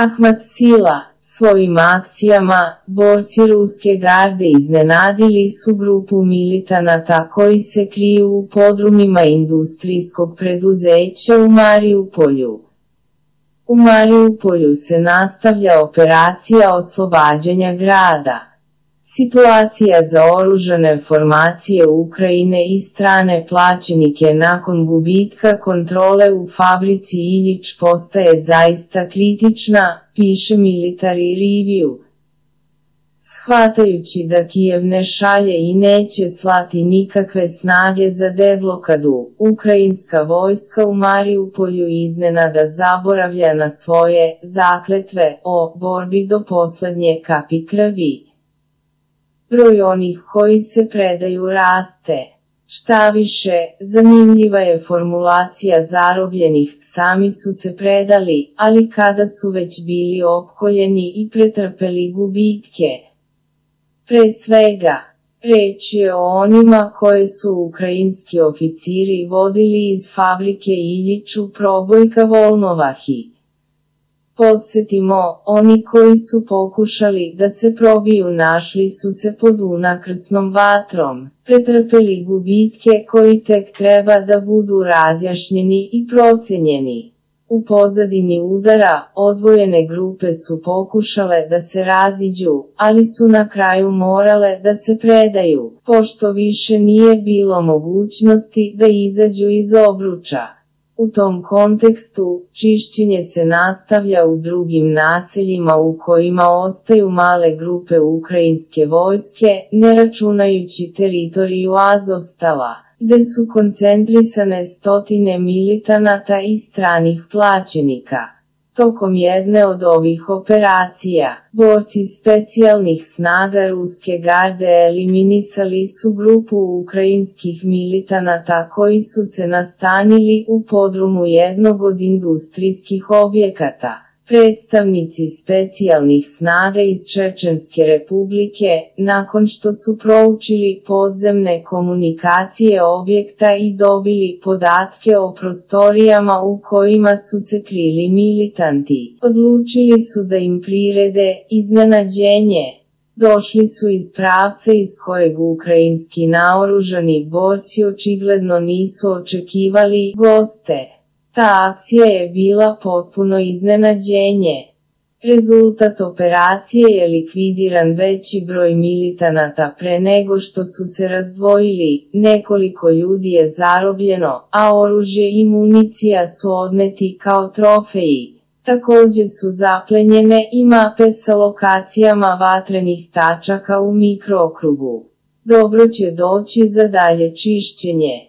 Ahmad Sila, svojim akcijama, borci ruske garde iznenadili su grupu militanata koji se kriju u podrumima industrijskog preduzeća u Mariupolju. U Mariupolju se nastavlja operacija oslobađanja grada. Situacija za oružane formacije Ukrajine i strane plaćenike nakon gubitka kontrole u fabrici Iljič postaje zaista kritična, piše Military Review. Shvatajući da Kijev ne šalje i neće slati nikakve snage za deblokadu, ukrajinska vojska u Mariupolju iznenada zaboravlja na svoje zakletve o borbi do poslednje kapi krvi. Broj onih koji se predaju raste. Štaviše, zanimljiva je formulacija zarobljenih, sami su se predali, ali kada su već bili opkoljeni i pretrpeli gubitke. Pre svega, reč je o onima koje su ukrajinski oficiri vodili iz fabrike Iljič u probojka Volnovahi. Podsjetimo, oni koji su pokušali da se probiju našli su se pod unakrsnom vatrom, pretrpeli gubitke koji tek treba da budu razjašnjeni i procenjeni. U pozadini udara, odvojene grupe su pokušale da se raziđu, ali su na kraju morale da se predaju, pošto više nije bilo mogućnosti da izađu iz obruča. U tom kontekstu, čišćenje se nastavlja u drugim naseljima u kojima ostaju male grupe ukrajinske vojske, ne računajući teritoriju Azovstala, gde su koncentrisane stotine militanata i stranih plaćenika. Tokom jedne od ovih operacija, borci specijalnih snaga ruske garde eliminisali su grupu ukrajinskih militanata koji su se nastanili u podrumu jednog od industrijskih objekata. Predstavnici specijalnih snaga iz Čečenske republike, nakon što su proučili podzemne komunikacije objekta i dobili podatke o prostorijama u kojima su se krili militanti, odlučili su da im prirede iznenađenje. Došli su iz pravca iz kojeg ukrajinski naoružani borci očigledno nisu očekivali goste. Ta akcija je bila potpuno iznenađenje. Rezultat operacije je likvidiran veći broj militanata pre nego što su se razdvojili, nekoliko ljudi je zarobljeno, a oružje i municija su odneti kao trofeji. Takođe su zaplenjene i mape sa lokacijama vatrenih tačaka u mikrookrugu. Dobro će doći za dalje čišćenje.